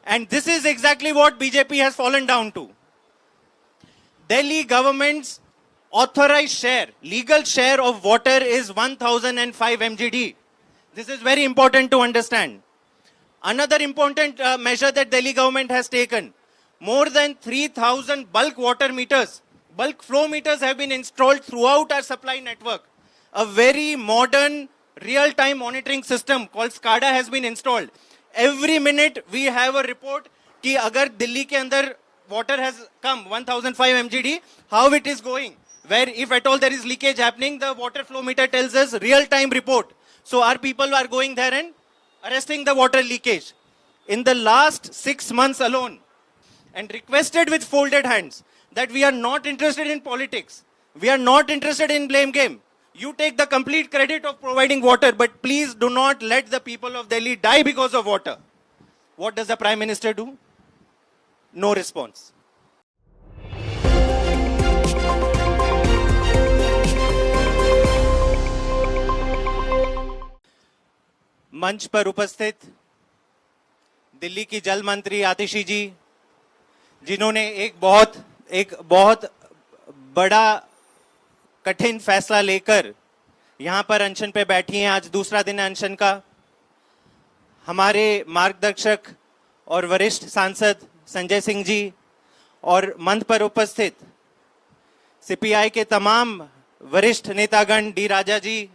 And this is exactly what BJP has fallen down to. Delhi government's authorized share, legal share of water is 1005 MGD. This is very important to understand. Another important measure that Delhi government has taken, more than 3,000 bulk water meters, bulk flow meters have been installed throughout our supply network. A very modern real-time monitoring system called SCADA has been installed. Every minute we have a report कि अगर दिल्ली के अंदर water has come 1005 MGD, how it is going. Where if at all there is leakage happening, the water flow meter tells us real-time report. So our people are going there and arresting the water leakage. In the last 6 months alone, and requested with folded hands that we are not interested in politics. We are not interested in blame game. You take the complete credit of providing water, but please do not let the people of Delhi die because of water. What does the Prime Minister do? No response. मंच पर उपस्थित दिल्ली की जल मंत्री आतिशी जी, जिन्होंने एक बहुत बड़ा कठिन फैसला लेकर यहां पर अनशन पे बैठी हैं। आज दूसरा दिन है अनशन का। हमारे मार्गदर्शक और वरिष्ठ सांसद संजय सिंह जी और मंच पर उपस्थित सीपीआई के तमाम वरिष्ठ नेतागण, D Raja ji,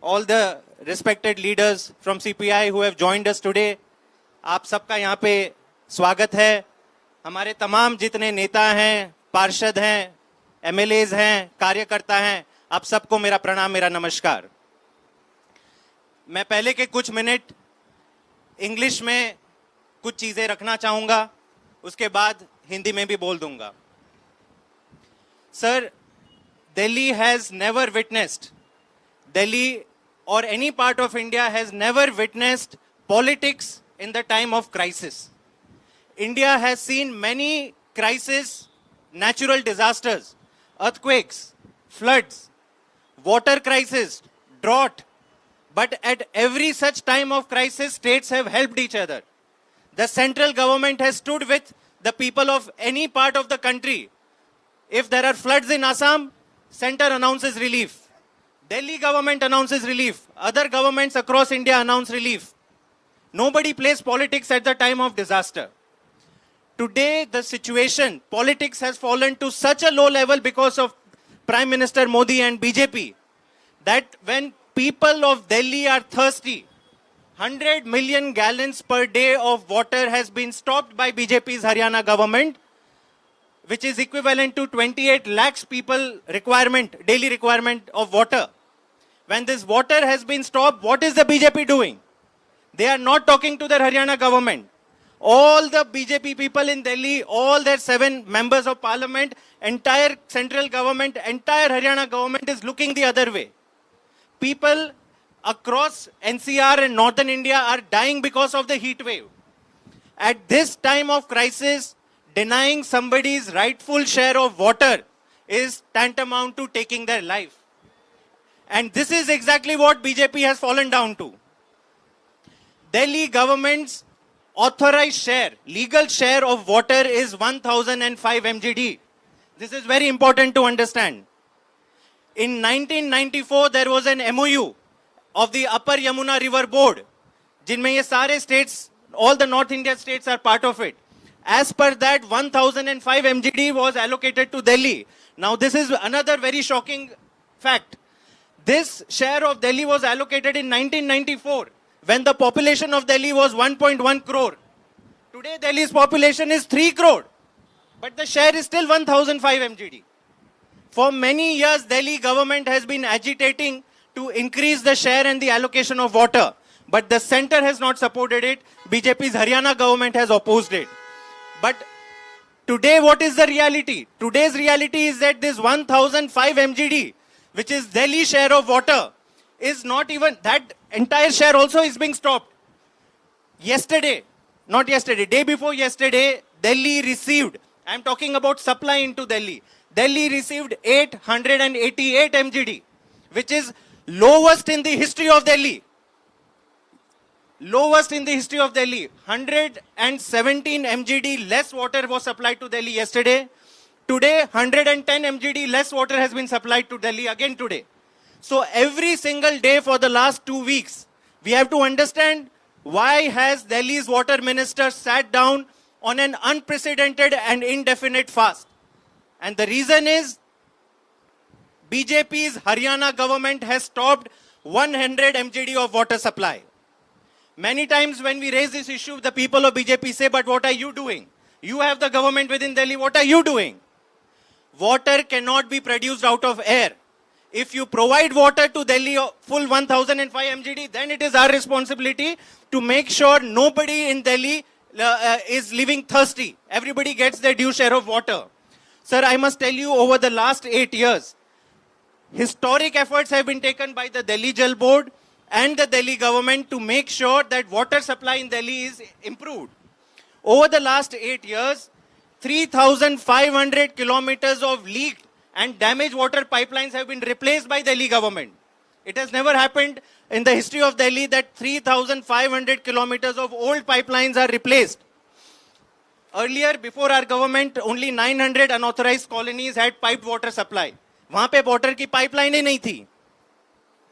all the respected leaders from CPI who have joined us today, आप सबका यहाँ पे स्वागत है। हमारे तमाम जितने नेता हैं, पार्षद हैं, एमएलएज हैं, कार्यकर्ता हैं, आप सबको मेरा प्रणाम, मेरा नमस्कार। मैं पहले के कुछ मिनट इंग्लिश में कुछ चीजें रखना चाहूंगा, उसके बाद हिंदी में भी बोल दूंगा। Sir, Delhi has never witnessed, Delhi or any part of India has never witnessed politics in the time of crisis. India has seen many crises, natural disasters, earthquakes, floods, water crisis, drought. But at every such time of crisis, states have helped each other. The central government has stood with the people of any part of the country. If there are floods in Assam, center announces relief. Delhi government announces relief. Other governments across India announce relief. Nobody plays politics at the time of disaster. Today, the situation, politics has fallen to such a low level because of Prime Minister Modi and BJP, that when people of Delhi are thirsty, 100 million gallons per day of water has been stopped by BJP's Haryana government, which is equivalent to 28 lakhs people requirement, daily requirement of water. When this water has been stopped, what is the BJP doing? They are not talking to their Haryana government. All the BJP people in Delhi, all their 7 members of parliament, entire central government, entire Haryana government is looking the other way. People across NCR and northern India are dying because of the heat wave. At this time of crisis, denying somebody's rightful share of water is tantamount to taking their life. And this is exactly what BJP has fallen down to. Delhi government's authorized share, legal share of water is 1005 MGD. This is very important to understand. In 1994, there was an MOU of the Upper Yamuna River Board, जिनमें ये सारे states, all the North India states are part of it. As per that, 1005 MGD was allocated to Delhi. Now, this is another very shocking fact. This share of Delhi was allocated in 1994, when the population of Delhi was 1.1 crore. Today, Delhi's population is 3 crore, but the share is still 1005 MGD. For many years, Delhi government has been agitating to increase the share and the allocation of water, but the center has not supported it. BJP's Haryana government has opposed it. But today, what is the reality? Today's reality is that this 1005 MGD, which is Delhi's share of water, is not even, that entire share also is being stopped. Yesterday, not yesterday, day before yesterday, Delhi received, I'm talking about supply into Delhi. Delhi received 888 MGD, which is lowest in the history of Delhi. lowest in the history of Delhi. 117 MGD less water was supplied to Delhi yesterday. Today, 110 MGD less water has been supplied to Delhi again today. So every single day for the last 2 weeks, we have to understand why has Delhi's water minister sat down on an unprecedented and indefinite fast. And the reason is BJP's Haryana government has stopped 100 MGD of water supply. Many times when we raise this issue, the people of BJP say, but what are you doing? You have the government within Delhi, what are you doing? Water cannot be produced out of air. If you provide water to Delhi full 1005 MGD, then it is our responsibility to make sure nobody in Delhi is living thirsty. Everybody gets their due share of water. Sir, I must tell you, over the last 8 years, historic efforts have been taken by the Delhi Jal Board and the Delhi government to make sure that water supply in Delhi is improved. Over the last 8 years, 3,500 kilometers of leaked and damaged water pipelines have been replaced by Delhi government. It has never happened in the history of Delhi that 3,500 kilometers of old pipelines are replaced. Earlier, before our government, only 900 unauthorized colonies had piped water supply. वहाँ पे water की pipeline ही नहीं थी.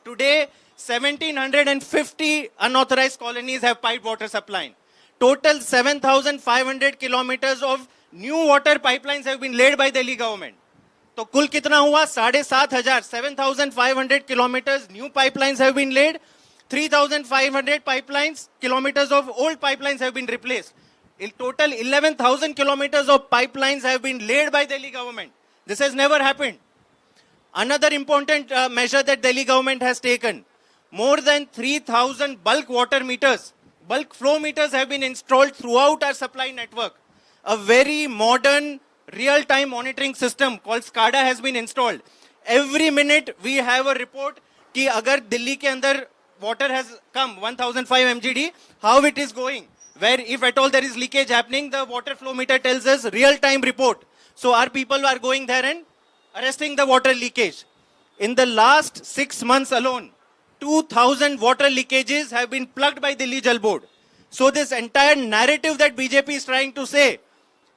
Today, 1,750 unauthorized colonies have piped water supply. Total 7,500 kilometers of new water pipelines have been laid by Delhi government. तो कुल कितना हुआ? 7,500, 7,500 kilometers new pipelines have been laid. 3,500 pipelines, kilometers of old pipelines have been replaced. In total, 11,000 kilometers of pipelines have been laid by Delhi government. This has never happened. Another important measure that Delhi government has taken, more than 3,000 bulk water meters, bulk flow meters have been installed throughout our supply network. A very modern real-time monitoring system called SCADA has been installed. Every minute we have a report कि अगर दिल्ली के अंदर water has come 1005 MGD, how it is going. Where if at all there is leakage happening, the water flow meter tells us real-time report. So our people are going there and arresting the water leakage. In the last 6 months alone, 2,000 water leakages have been plugged by Delhi Jal Board. So this entire narrative that BJP is trying to say,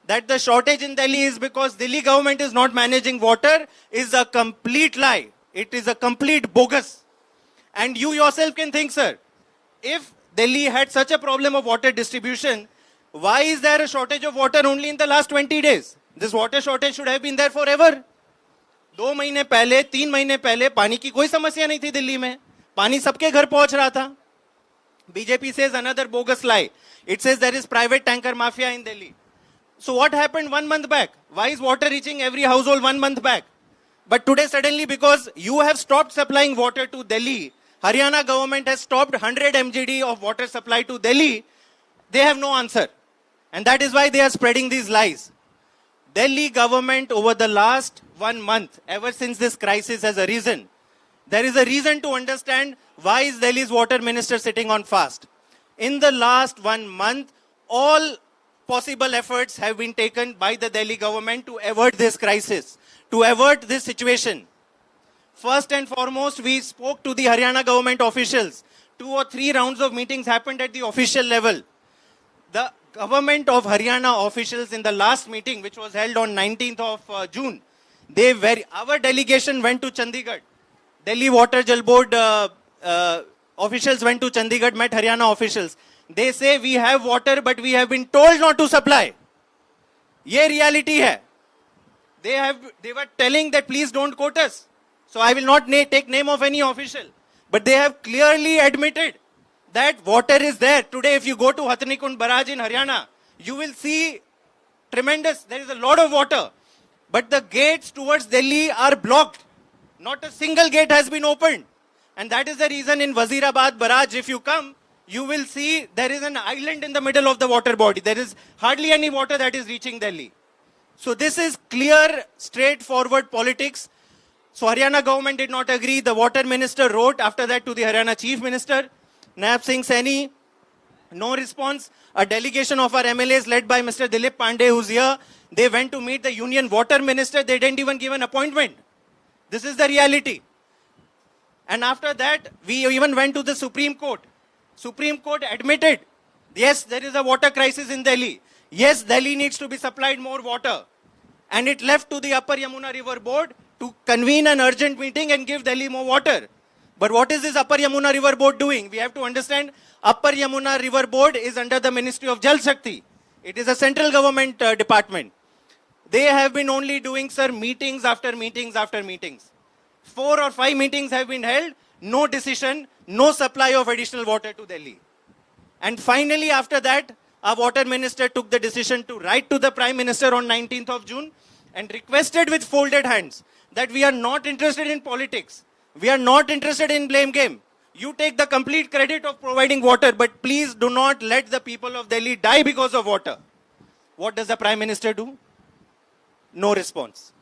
that the shortage in Delhi is because Delhi government is not managing water, is a complete lie. It is a complete bogus. And you yourself can think, sir, if Delhi had such a problem of water distribution, why is there a shortage of water only in the last 20 days? This water shortage should have been there forever. 2 महीने पहले, 3 महीने पहले पानी की कोई समस्या नहीं थी दिल्ली में. पानी सबके घर पहुंच रहा था. BJP says another bogus lie. It says there is private tanker mafia in Delhi. So what happened 1 month back? Why is water reaching every household 1 month back? But today suddenly, because you have stopped supplying water to Delhi, Haryana government has stopped 100 MGD of water supply to Delhi, they have no answer. And that is why they are spreading these lies. Delhi government over the last 1 month, ever since this crisis has arisen, there is a reason to understand why is Delhi's water minister sitting on fast. In the last 1 month, all possible efforts have been taken by the Delhi government to avert this crisis, to avert this situation. First and foremost, we spoke to the Haryana government officials. 2 or 3 rounds of meetings happened at the official level. The government of Haryana officials in the last meeting, which was held on 19th of June, our delegation went to Chandigarh. Delhi Water Jal Board officials went to Chandigarh, met Haryana officials. They say we have water, but we have been told not to supply. Ye reality hai. They were telling that please don't quote us. So I will not take name of any official. But they have clearly admitted that water is there. Today, if you go to Hatnikund Barrage in Haryana, you will see tremendous, there is a lot of water. But the gates towards Delhi are blocked. Not a single gate has been opened. And that is the reason in Wazirabad Barrage, if you come, you will see there is an island in the middle of the water body. There is hardly any water that is reaching Delhi. So this is clear, straightforward politics. So Haryana government did not agree. The water minister wrote after that to the Haryana chief minister, Naib Singh Saini. No response. A delegation of our MLAs led by Mr. Dilip Pandey, who's here, they went to meet the union water minister. They didn't even give an appointment. This is the reality. And after that, we even went to the Supreme Court. Supreme Court admitted, yes, there is a water crisis in Delhi. Yes, Delhi needs to be supplied more water. And it left to the Upper Yamuna River Board to convene an urgent meeting and give Delhi more water. But what is this Upper Yamuna River Board doing? We have to understand, Upper Yamuna River Board is under the Ministry of Jal Shakti. It is a central government department. They have been only doing, sir, meetings after meetings after meetings. 4 or 5 meetings have been held, no decision, no supply of additional water to Delhi. And finally, after that, our water minister took the decision to write to the Prime Minister on 19th of June and requested with folded hands that we are not interested in politics. We are not interested in blame game. You take the complete credit of providing water, but please do not let the people of Delhi die because of water. What does the Prime Minister do? No response.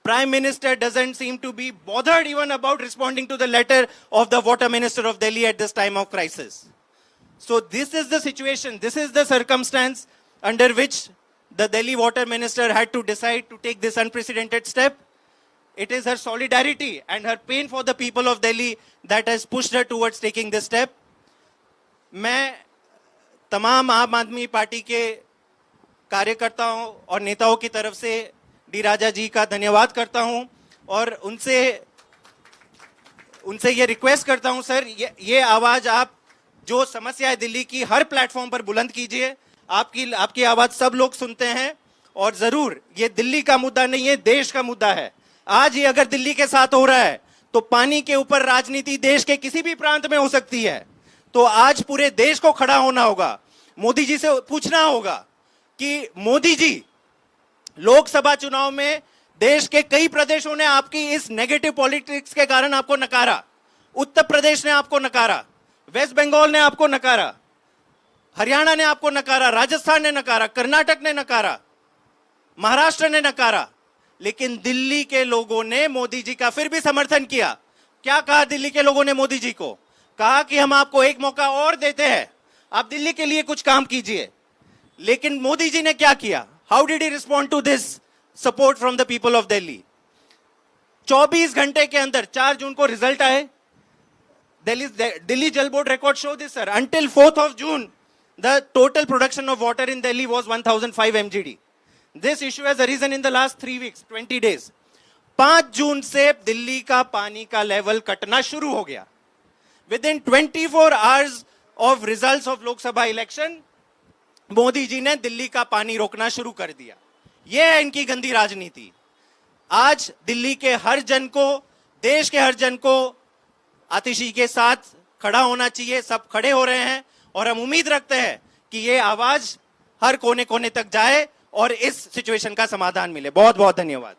Prime Minister doesn't seem to be bothered even about responding to the letter of the Water Minister of Delhi at this time of crisis. So this is the situation, this is the circumstance under which the Delhi Water Minister had to decide to take this unprecedented step. It is her solidarity and her pain for the people of Delhi that has pushed her towards taking this step. मैं तमाम आम आदमी party के कार्यकर्ताओं और नेताओं की तरफ से डी राजा जी का धन्यवाद करता हूं और उनसे ये रिक्वेस्ट करता हूं, सर, ये आवाज आप जो समस्या है दिल्ली की हर प्लेटफॉर्म पर बुलंद कीजिए. आपकी आवाज सब लोग सुनते हैं और जरूर ये दिल्ली का मुद्दा नहीं है, देश का मुद्दा है. आज ये अगर दिल्ली के साथ हो रहा है तो पानी के ऊपर राजनीति देश के किसी भी प्रांत में हो सकती है. तो आज पूरे देश को खड़ा होना होगा. मोदी जी से पूछना होगा कि मोदी जी, लोकसभा चुनाव में देश के कई प्रदेशों ने आपकी इस नेगेटिव पॉलिटिक्स के कारण आपको नकारा. उत्तर प्रदेश ने आपको नकारा, वेस्ट बंगाल ने आपको नकारा, हरियाणा ने आपको नकारा, राजस्थान ने नकारा, कर्नाटक ने नकारा, महाराष्ट्र ने नकारा, लेकिन दिल्ली के लोगों ने मोदी जी का फिर भी समर्थन किया. क्या कहा दिल्ली के लोगों ने मोदी जी को? कहा कि हम आपको एक मौका और देते हैं, आप दिल्ली के लिए कुछ काम कीजिए. लेकिन मोदी जी ने क्या किया? How did he respond to this support from the people of Delhi? 24 घंटे के अंदर 4 जून को रिजल्ट आए. Delhi Jal Board records show this, sir. Until 4th of June, the total production of water in Delhi was 1005 MGD. This issue has arisen in the last 3 weeks, 20 days. 5 जून से दिल्ली का पानी का level कटना शुरू हो गया. Within 24 hours of results of Lok Sabha election, Modi ji ने दिल्ली का पानी रोकना शुरू कर दिया. यह है इनकी गंदी राजनीति. आज दिल्ली के हर जन को, देश के हर जन को आतिशी के साथ खड़ा होना चाहिए. सब खड़े हो रहे हैं और हम उम्मीद रखते हैं कि ये आवाज हर कोने कोने तक जाए और इस सिचुएशन का समाधान मिले. बहुत बहुत धन्यवाद.